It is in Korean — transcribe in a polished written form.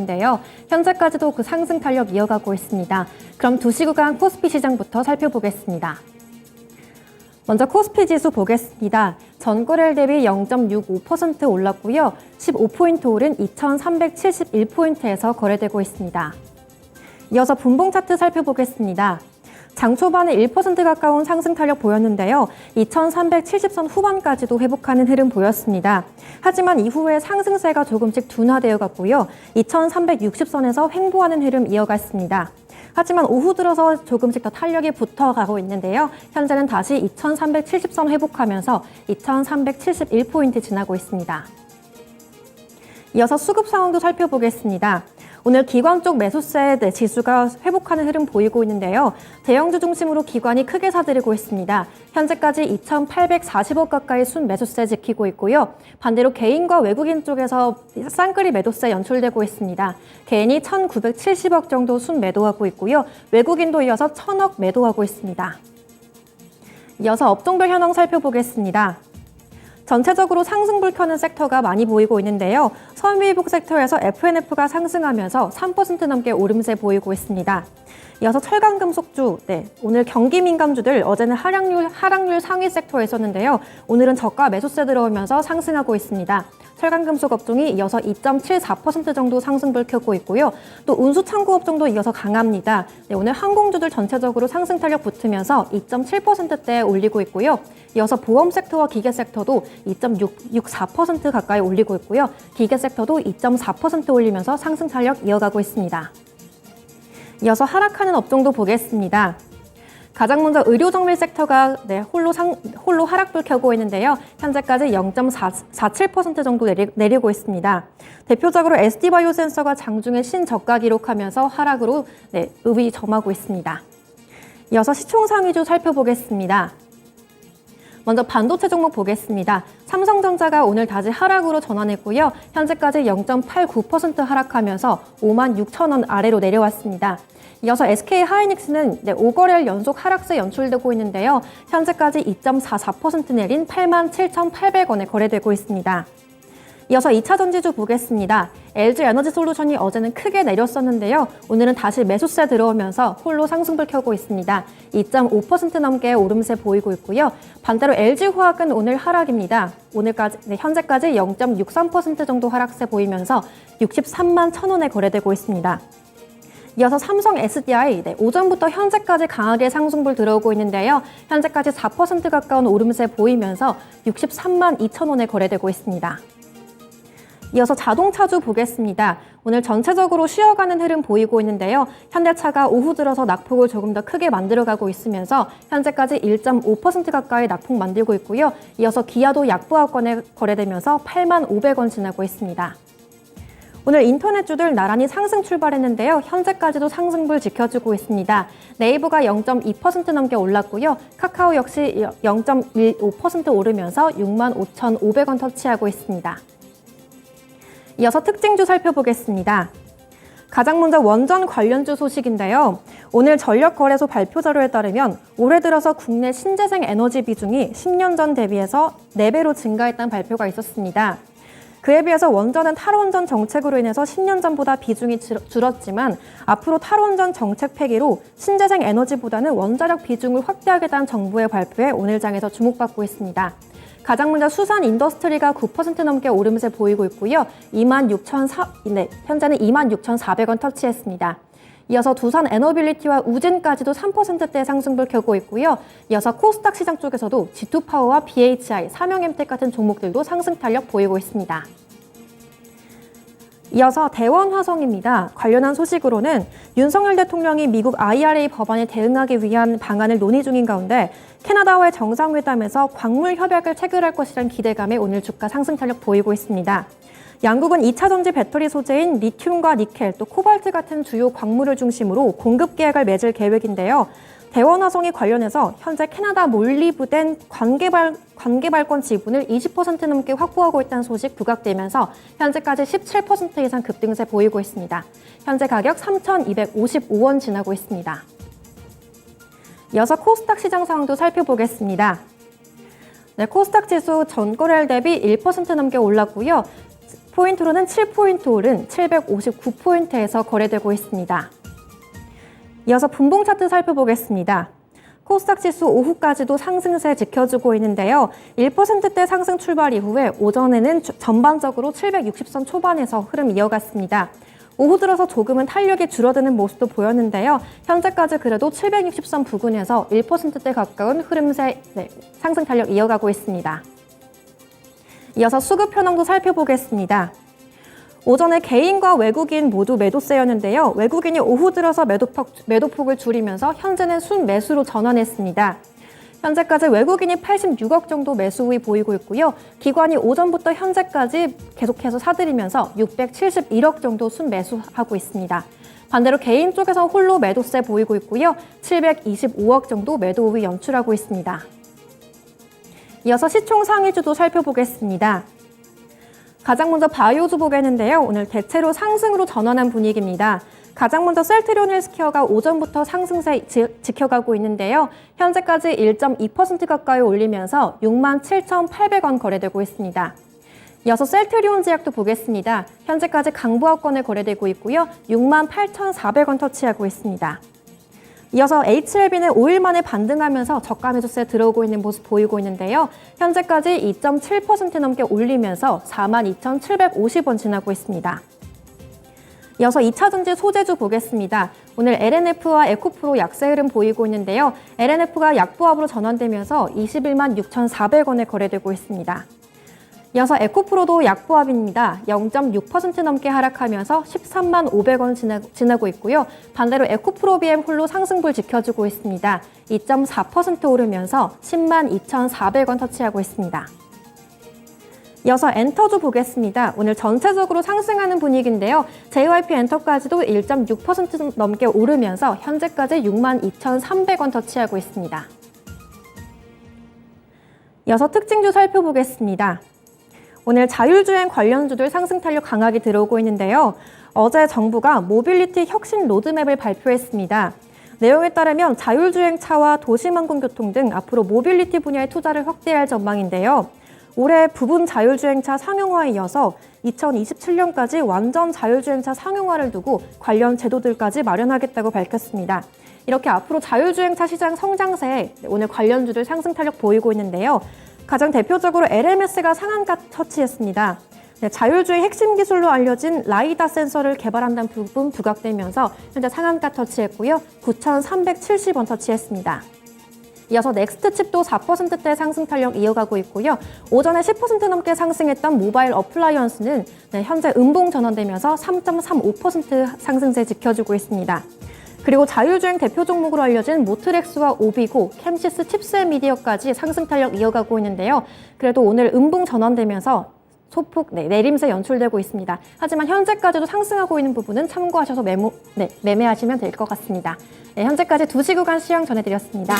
있는데요. 현재까지도 그 상승 탄력 이어가고 있습니다. 그럼 2시 구간 코스피 시장부터 살펴보겠습니다. 먼저 코스피 지수 보겠습니다. 전거래일 대비 0.65% 올랐고요. 15포인트 오른 2,371포인트에서 거래되고 있습니다. 이어서 분봉 차트 살펴보겠습니다. 장 초반에 1% 가까운 상승 탄력 보였는데요. 2,370선 후반까지도 회복하는 흐름 보였습니다. 하지만 이후에 상승세가 조금씩 둔화되어 갔고요. 2,360선에서 횡보하는 흐름 이어갔습니다. 하지만 오후 들어서 조금씩 더 탄력이 붙어가고 있는데요. 현재는 다시 2,370선 회복하면서 2,371포인트 지나고 있습니다. 이어서 수급 상황도 살펴보겠습니다. 오늘 기관 쪽 매수세 지수가 회복하는 흐름 보이고 있는데요. 대형주 중심으로 기관이 크게 사들이고 있습니다. 현재까지 2,840억 가까이 순 매수세 지키고 있고요. 반대로 개인과 외국인 쪽에서 쌍끌이 매도세 연출되고 있습니다. 개인이 1,970억 정도 순 매도하고 있고요. 외국인도 이어서 1,000억 매도하고 있습니다. 이어서 업종별 현황 살펴보겠습니다. 전체적으로 상승불 켜는 섹터가 많이 보이고 있는데요. 섬유유복 섹터에서 FNF가 상승하면서 3% 넘게 오름세 보이고 있습니다. 이어서 철강금속주, 오늘 경기 민감주들 어제는 하락률 상위 색터에 있었는데요. 오늘은 저가 매수세 들어오면서 상승하고 있습니다. 철강금속 업종이 이어서 2.74% 정도 상승불 켜고 있고요. 또 운수창고 업종도 이어서 강합니다. 오늘 항공주들 전체적으로 상승 탄력 붙으면서 2.7%대 올리고 있고요. 이어서 보험 섹터와 기계 섹터도 2.64% 가까이 올리고 있고요. 기계 섹터도 2.4% 올리면서 상승 탄력 이어가고 있습니다. 이어서 하락하는 업종도 보겠습니다. 가장 먼저 의료정밀 섹터가 홀로 하락불 켜고 있는데요. 현재까지 0.47% 정도 내리고 있습니다. 대표적으로 SD바이오센서가 장중에 신저가 기록하면서 하락으로 의의 점하고 있습니다. 이어서 시총상위주 살펴보겠습니다. 먼저 반도체 종목 보겠습니다. 삼성전자가 오늘 다시 하락으로 전환했고요. 현재까지 0.89% 하락하면서 56,000원 아래로 내려왔습니다. 이어서 SK하이닉스는 5거래일 연속 하락세 연출되고 있는데요. 현재까지 2.44% 내린 87,800원에 거래되고 있습니다. 이어서 2차 전지주 보겠습니다. LG에너지솔루션이 어제는 크게 내렸었는데요. 오늘은 다시 매수세 들어오면서 홀로 상승불 켜고 있습니다. 2.5% 넘게 오름세 보이고 있고요. 반대로 LG화학은 오늘 하락입니다. 현재까지 0.63% 정도 하락세 보이면서 63만 1,000원에 거래되고 있습니다. 이어서 삼성 SDI, 오전부터 현재까지 강하게 상승불 들어오고 있는데요. 현재까지 4% 가까운 오름세 보이면서 63만 2,000원에 거래되고 있습니다. 이어서 자동차주 보겠습니다. 오늘 전체적으로 쉬어가는 흐름 보이고 있는데요. 현대차가 오후 들어서 낙폭을 조금 더 크게 만들어가고 있으면서 현재까지 1.5% 가까이 낙폭 만들고 있고요. 이어서 기아도 약보합권에 거래되면서 8만 500원 지나고 있습니다. 오늘 인터넷주들 나란히 상승 출발했는데요. 현재까지도 상승불 지켜주고 있습니다. 네이버가 0.2% 넘게 올랐고요. 카카오 역시 0.15% 오르면서 65,500원 터치하고 있습니다. 이어서 특징주 살펴보겠습니다. 가장 먼저 원전 관련주 소식인데요. 오늘 전력거래소 발표 자료에 따르면 올해 들어서 국내 신재생 에너지 비중이 10년 전 대비해서 4배로 증가했다는 발표가 있었습니다. 그에 비해서 원전은 탈원전 정책으로 인해서 10년 전보다 비중이 줄었지만 앞으로 탈원전 정책 폐기로 신재생 에너지보다는 원자력 비중을 확대하겠다는 정부의 발표에 오늘 장에서 주목받고 있습니다. 가장 먼저 수산 인더스트리가 9% 넘게 오름세 보이고 있고요. 현재는 26,400원 터치했습니다. 이어서 두산 에너빌리티와 우진까지도 3%대 상승불 켜고 있고요. 이어서 코스닥 시장 쪽에서도 G2파워와 BHI, 삼형엠텍 같은 종목들도 상승 탄력 보이고 있습니다. 이어서 대원화성입니다. 관련한 소식으로는 윤석열 대통령이 미국 IRA 법안에 대응하기 위한 방안을 논의 중인 가운데 캐나다와의 정상회담에서 광물 협약을 체결할 것이라는 기대감에 오늘 주가 상승 탄력 보이고 있습니다. 양국은 2차 전지 배터리 소재인 리튬과 니켈, 또 코발트 같은 주요 광물을 중심으로 공급 계약을 맺을 계획인데요. 대원화성이 관련해서 현재 캐나다 몰리브덴 관계발권 지분을 20% 넘게 확보하고 있다는 소식 부각되면서 현재까지 17% 이상 급등세 보이고 있습니다. 현재 가격 3,255원 지나고 있습니다. 이어서 코스닥 시장 상황도 살펴보겠습니다. 코스닥 지수 전거래일 대비 1% 넘게 올랐고요. 포인트로는 7포인트 오른 759포인트에서 거래되고 있습니다. 이어서 분봉 차트 살펴보겠습니다. 코스닥 지수 오후까지도 상승세 지켜주고 있는데요. 1%대 상승 출발 이후에 오전에는 전반적으로 760선 초반에서 흐름 이어갔습니다. 오후 들어서 조금은 탄력이 줄어드는 모습도 보였는데요. 현재까지 그래도 760선 부근에서 1%대 가까운 흐름세 상승 탄력 이어가고 있습니다. 이어서 수급 현황도 살펴보겠습니다. 오전에 개인과 외국인 모두 매도세였는데요. 외국인이 오후 들어서 매도폭을 줄이면서 현재는 순매수로 전환했습니다. 현재까지 외국인이 86억 정도 매수 우위 보이고 있고요. 기관이 오전부터 현재까지 계속해서 사들이면서 671억 정도 순매수하고 있습니다. 반대로 개인 쪽에서 홀로 매도세 보이고 있고요. 725억 정도 매도 우위 연출하고 있습니다. 이어서 시총 상위주도 살펴보겠습니다. 가장 먼저 바이오주 보겠는데요. 오늘 대체로 상승으로 전환한 분위기입니다. 가장 먼저 셀트리온 헬스케어가 오전부터 상승세 지켜가고 있는데요. 현재까지 1.2% 가까이 올리면서 67,800원 거래되고 있습니다. 이어서 셀트리온 제약도 보겠습니다. 현재까지 강보합권에 거래되고 있고요. 68,400원 터치하고 있습니다. 이어서 HLB는 5일 만에 반등하면서 저가 매수세 들어오고 있는 모습 보이고 있는데요. 현재까지 2.7% 넘게 올리면서 42,750원 지나고 있습니다. 이어서 2차전지 소재주 보겠습니다. 오늘 LNF와 에코프로 약세 흐름 보이고 있는데요. LNF가 약보합으로 전환되면서 21만 6,400원에 거래되고 있습니다. 이어서 에코프로도 약보합입니다. 0.6% 넘게 하락하면서 13만 500원 지나고 있고요. 반대로 에코프로 BM 홀로 상승불 지켜주고 있습니다. 2.4% 오르면서 10만 2,400원 터치하고 있습니다. 이어서 엔터주 보겠습니다. 오늘 전체적으로 상승하는 분위기인데요. JYP 엔터까지도 1.6% 넘게 오르면서 현재까지 6만 2,300원 터치하고 있습니다. 이어서 특징주 살펴보겠습니다. 오늘 자율주행 관련주들 상승 탄력 강하게 들어오고 있는데요. 어제 정부가 모빌리티 혁신 로드맵을 발표했습니다. 내용에 따르면 자율주행차와 도시망공교통 등 앞으로 모빌리티 분야의 투자를 확대할 전망인데요. 올해 부분 자율주행차 상용화에 이어서 2027년까지 완전 자율주행차 상용화를 두고 관련 제도들까지 마련하겠다고 밝혔습니다. 이렇게 앞으로 자율주행차 시장 성장세에 오늘 관련주들 상승 탄력 보이고 있는데요. 가장 대표적으로 LMS가 상한가 터치했습니다. 자율주행 핵심 기술로 알려진 라이다 센서를 개발한다는 부분 부각되면서 현재 상한가 터치했고요. 9,370원 터치했습니다. 이어서 넥스트칩도 4%대 상승 탄력 이어가고 있고요. 오전에 10% 넘게 상승했던 모바일 어플라이언스는 현재 음봉 전환되면서 3.35% 상승세 지켜주고 있습니다. 그리고 자율주행 대표 종목으로 알려진 모트렉스와 오비고, 캠시스 칩스앤미디어까지 상승 탄력 이어가고 있는데요. 그래도 오늘 음봉 전환되면서 소폭 내림세 연출되고 있습니다. 하지만 현재까지도 상승하고 있는 부분은 참고하셔서 매매하시면 될 것 같습니다. 현재까지 2시 구간 시황 전해드렸습니다.